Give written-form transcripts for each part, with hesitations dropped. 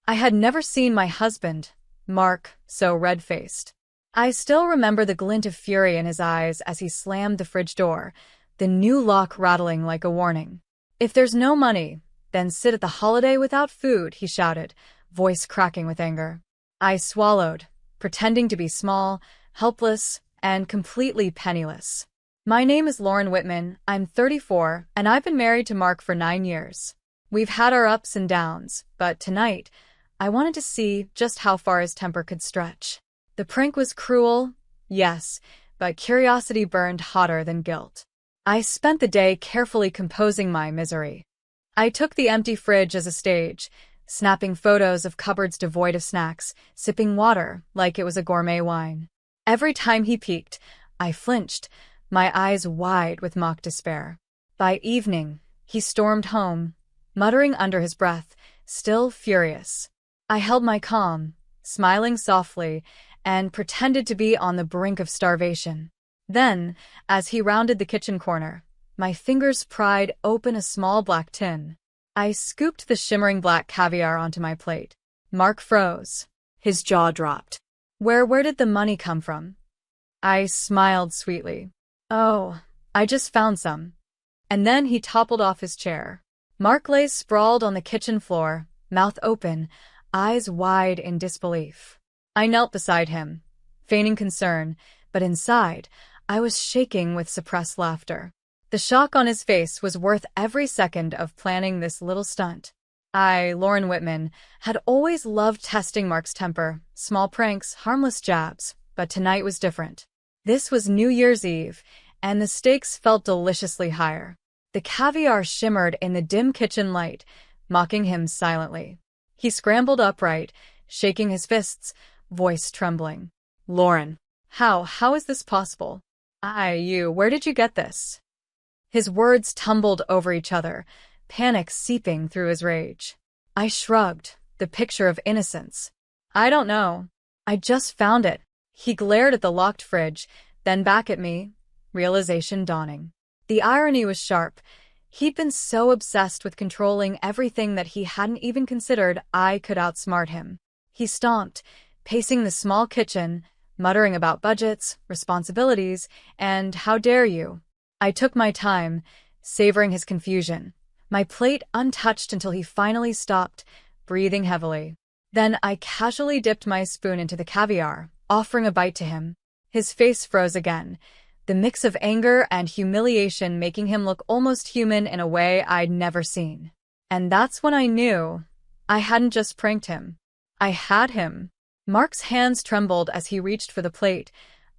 I had never seen my husband, Mark, so red-faced. I still remember the glint of fury in his eyes as he slammed the fridge door, the new lock rattling like a warning. "If there's no money, then sit at the holiday without food," he shouted, voice cracking with anger. I swallowed, pretending to be small, helpless, and completely penniless. "My name is Lauren Whitman, I'm 34, and I've been married to Mark for 9 years. We've had our ups and downs, but tonight, I wanted to see just how far his temper could stretch. The prank was cruel, yes, but curiosity burned hotter than guilt. I spent the day carefully composing my misery. I took the empty fridge as a stage, snapping photos of cupboards devoid of snacks, sipping water like it was a gourmet wine. Every time he peeked, I flinched, my eyes wide with mock despair. By evening, he stormed home, muttering under his breath, still furious. I held my calm, smiling softly, and pretended to be on the brink of starvation. Then, as he rounded the kitchen corner, my fingers pried open a small black tin. I scooped the shimmering black caviar onto my plate. Mark froze. His jaw dropped. Where did the money come from?" I smiled sweetly. "Oh, I just found some." And then he toppled off his chair. Mark lay sprawled on the kitchen floor, mouth open, eyes wide in disbelief. I knelt beside him, feigning concern, but inside, I was shaking with suppressed laughter. The shock on his face was worth every second of planning this little stunt. I, Lauren Whitman, had always loved testing Mark's temper, small pranks, harmless jabs, but tonight was different. This was New Year's Eve, and the stakes felt deliciously higher. The caviar shimmered in the dim kitchen light, mocking him silently. He scrambled upright, shaking his fists, voice trembling. "Lauren, how is this possible? Where did you get this?" His words tumbled over each other, panic seeping through his rage. I shrugged, the picture of innocence. "I don't know. I just found it." He glared at the locked fridge, then back at me, realization dawning. The irony was sharp. He'd been so obsessed with controlling everything that he hadn't even considered I could outsmart him. He stomped, pacing the small kitchen, muttering about budgets, responsibilities, and how dare you. I took my time, savoring his confusion, my plate untouched until he finally stopped, breathing heavily. Then I casually dipped my spoon into the caviar, offering a bite to him. His face froze again, the mix of anger and humiliation making him look almost human in a way I'd never seen. And that's when I knew I hadn't just pranked him. I had him. Mark's hands trembled as he reached for the plate,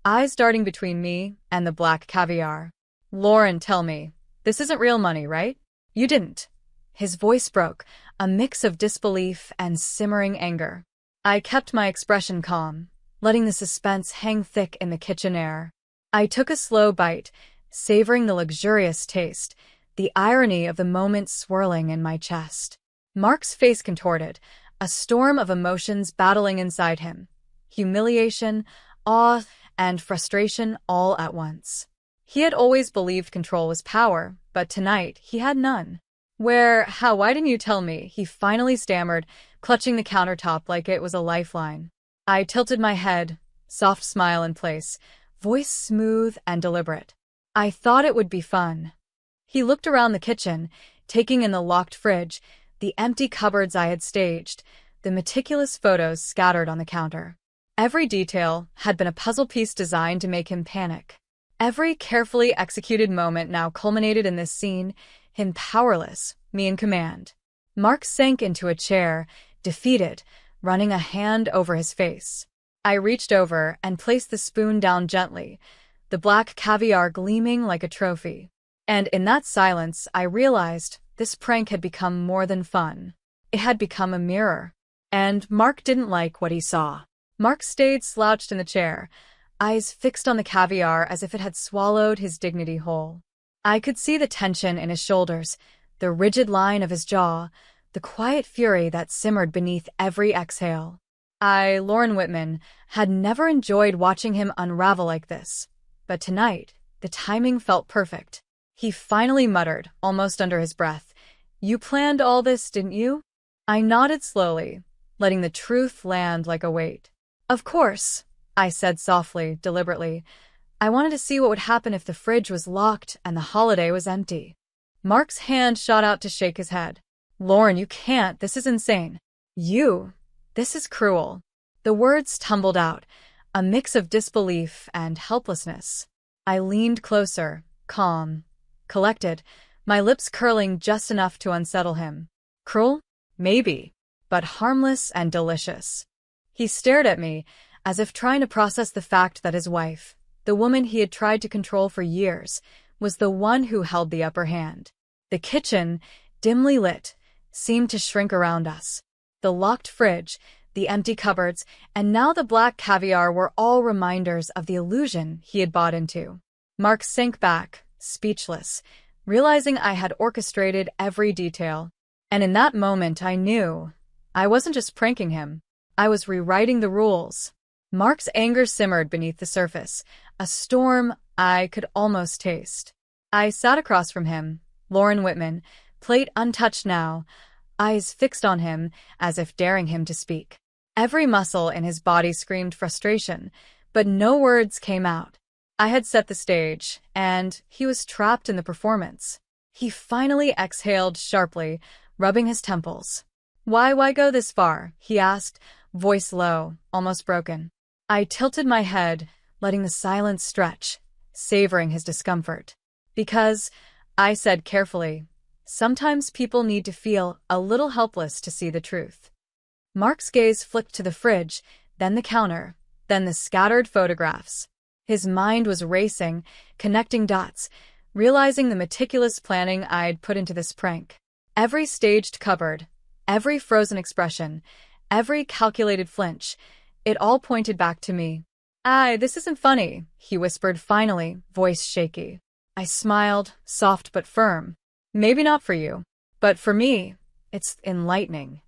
eyes darting between me and the black caviar. "Lauren, tell me, this isn't real money, right? You didn't." His voice broke, a mix of disbelief and simmering anger. I kept my expression calm, letting the suspense hang thick in the kitchen air. I took a slow bite, savoring the luxurious taste, the irony of the moment swirling in my chest. Mark's face contorted, a storm of emotions battling inside him. Humiliation, awe, and frustration all at once. He had always believed control was power, but tonight he had none. Why didn't you tell me?" he finally stammered, clutching the countertop like it was a lifeline. I tilted my head, soft smile in place, voice smooth and deliberate. "I thought it would be fun." He looked around the kitchen, taking in the locked fridge, the empty cupboards I had staged, the meticulous photos scattered on the counter. Every detail had been a puzzle piece designed to make him panic. Every carefully executed moment now culminated in this scene, him powerless, me in command. Mark sank into a chair, defeated, running a hand over his face. I reached over and placed the spoon down gently, the black caviar gleaming like a trophy. And in that silence, I realized this prank had become more than fun. It had become a mirror. And Mark didn't like what he saw. Mark stayed slouched in the chair, eyes fixed on the caviar as if it had swallowed his dignity whole. I could see the tension in his shoulders, the rigid line of his jaw, the quiet fury that simmered beneath every exhale. I, Lauren Whitman, had never enjoyed watching him unravel like this, but tonight, the timing felt perfect. He finally muttered, almost under his breath, "You planned all this, didn't you?" I nodded slowly, letting the truth land like a weight. Of course, I said softly, deliberately. I wanted to see what would happen if the fridge was locked and the holiday was empty. Mark's hand shot out to shake his head. Lauren, you can't. This is insane. This is cruel. The words tumbled out, a mix of disbelief and helplessness. I leaned closer, calm, collected, my lips curling just enough to unsettle him. Cruel? Maybe, but harmless and delicious. He stared at me, as if trying to process the fact that his wife, the woman he had tried to control for years, was the one who held the upper hand. The kitchen, dimly lit, seemed to shrink around us. The locked fridge, the empty cupboards, and now the black caviar were all reminders of the illusion he had bought into. Mark sank back, speechless, realizing I had orchestrated every detail. And in that moment I knew I wasn't just pranking him. I was rewriting the rules. Mark's anger simmered beneath the surface, a storm I could almost taste. I sat across from him, Lauren Whitman, plate untouched now, eyes fixed on him as if daring him to speak. Every muscle in his body screamed frustration, but no words came out. I had set the stage, and he was trapped in the performance. He finally exhaled sharply, rubbing his temples. Why go this far? He asked, voice low, almost broken. I tilted my head, letting the silence stretch, savoring his discomfort. Because, I said carefully, sometimes people need to feel a little helpless to see the truth. Mark's gaze flicked to the fridge, then the counter, then the scattered photographs. His mind was racing, connecting dots, realizing the meticulous planning I'd put into this prank. Every staged cupboard, every frozen expression, every calculated flinch, it all pointed back to me. This isn't funny, he whispered finally, voice shaky. I smiled, soft but firm. Maybe not for you, but for me, it's enlightening.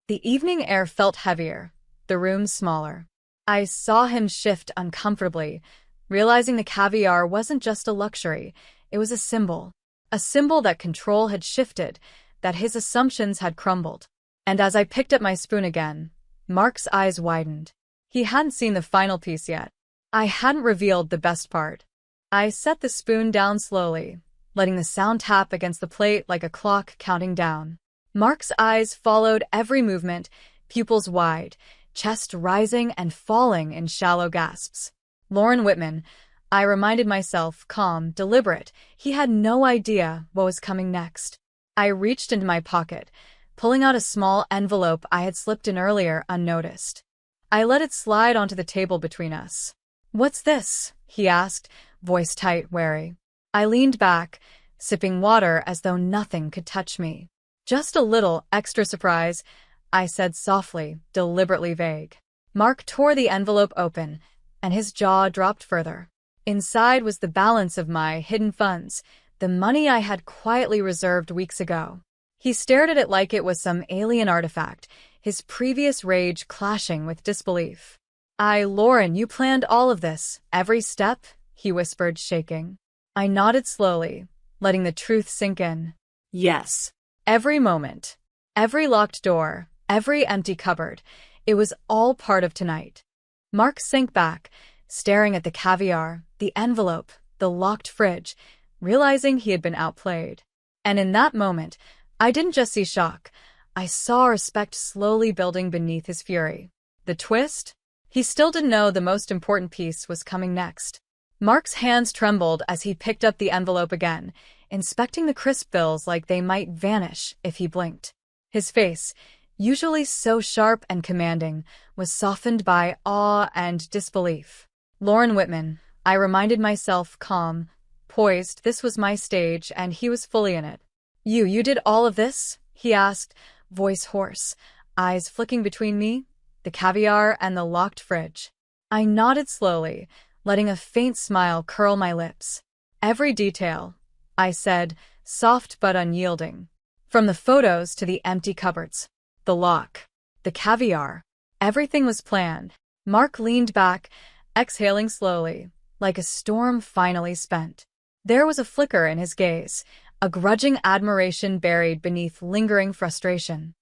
The evening air felt heavier, the room smaller. I saw him shift uncomfortably, realizing the caviar wasn't just a luxury, it was a symbol that control had shifted, that his assumptions had crumbled. And as I picked up my spoon again, Mark's eyes widened. He hadn't seen the final piece yet. I hadn't revealed the best part. I set the spoon down slowly, letting the sound tap against the plate like a clock counting down. Mark's eyes followed every movement, pupils wide, chest rising and falling in shallow gasps. Lauren Whitman, I reminded myself, calm, deliberate. He had no idea what was coming next. I reached into my pocket, pulling out a small envelope I had slipped in earlier unnoticed. I let it slide onto the table between us. What's this? He asked, voice tight, wary. I leaned back, sipping water as though nothing could touch me. Just a little extra surprise, I said softly, deliberately vague. Mark tore the envelope open, and his jaw dropped further. Inside was the balance of my hidden funds, the money I had quietly reserved weeks ago. He stared at it like it was some alien artifact, his previous rage clashing with disbelief. Lauren, you planned all of this, every step? He whispered, shaking. I nodded slowly, letting the truth sink in. Yes. Every moment, every locked door, every empty cupboard, it was all part of tonight. Mark sank back, staring at the caviar, the envelope, the locked fridge, realizing he had been outplayed. And in that moment, I didn't just see shock. I saw respect slowly building beneath his fury. The twist? He still didn't know the most important piece was coming next. Mark's hands trembled as he picked up the envelope again, inspecting the crisp bills like they might vanish if he blinked. His face, usually so sharp and commanding, was softened by awe and disbelief. Lauren Whitman, I reminded myself, calm, poised. This was my stage, and he was fully in it. You did all of this? He asked, voice hoarse, eyes flicking between me, the caviar, and the locked fridge. I nodded slowly, letting a faint smile curl my lips. Every detail, I said, soft but unyielding. From the photos to the empty cupboards, the lock, the caviar, everything was planned. Mark leaned back, exhaling slowly, like a storm finally spent. There was a flicker in his gaze, a grudging admiration buried beneath lingering frustration.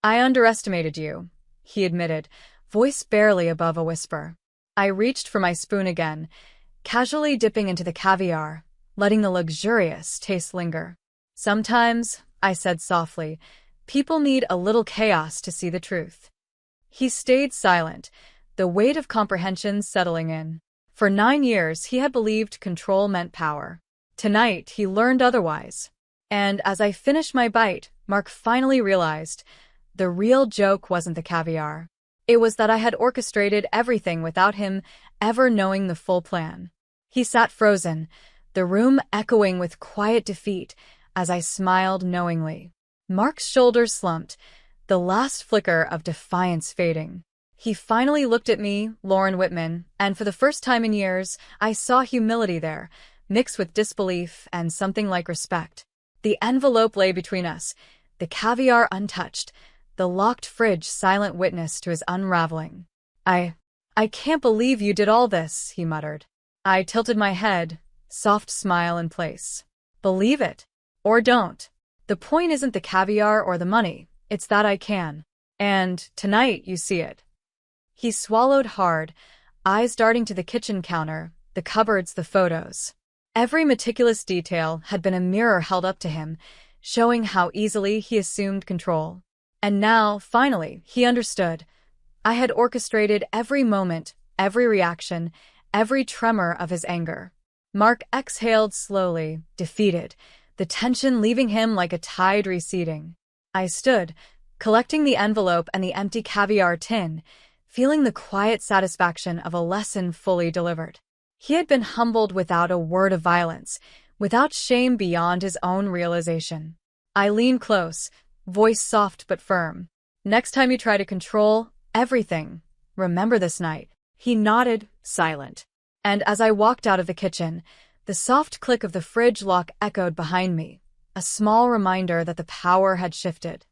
I underestimated you, he admitted, voice barely above a whisper. I reached for my spoon again, casually dipping into the caviar, letting the luxurious taste linger. Sometimes, I said softly, people need a little chaos to see the truth. He stayed silent, the weight of comprehension settling in. For 9 years, he had believed control meant power. Tonight, he learned otherwise. And as I finished my bite, Mark finally realized the real joke wasn't the caviar. It was that I had orchestrated everything without him ever knowing the full plan. He sat frozen, the room echoing with quiet defeat as I smiled knowingly. Mark's shoulders slumped, the last flicker of defiance fading. He finally looked at me, Lauren Whitman, and for the first time in years, I saw humility there, mixed with disbelief and something like respect. The envelope lay between us, the caviar untouched, the locked fridge silent witness to his unraveling. I can't believe you did all this, he muttered. I tilted my head, soft smile in place. Believe it. Or don't. The point isn't the caviar or the money, it's that I can. And tonight you see it. He swallowed hard, eyes darting to the kitchen counter, the cupboards, the photos. Every meticulous detail had been a mirror held up to him, showing how easily he assumed control. And now, finally, he understood. I had orchestrated every moment, every reaction, every tremor of his anger. Mark exhaled slowly, defeated, the tension leaving him like a tide receding. I stood, collecting the envelope and the empty caviar tin, feeling the quiet satisfaction of a lesson fully delivered. He had been humbled without a word of violence, without shame beyond his own realization. I leaned close, voice soft but firm. Next time you try to control everything, remember this night. He nodded, silent. And as I walked out of the kitchen, the soft click of the fridge lock echoed behind me, a small reminder that the power had shifted.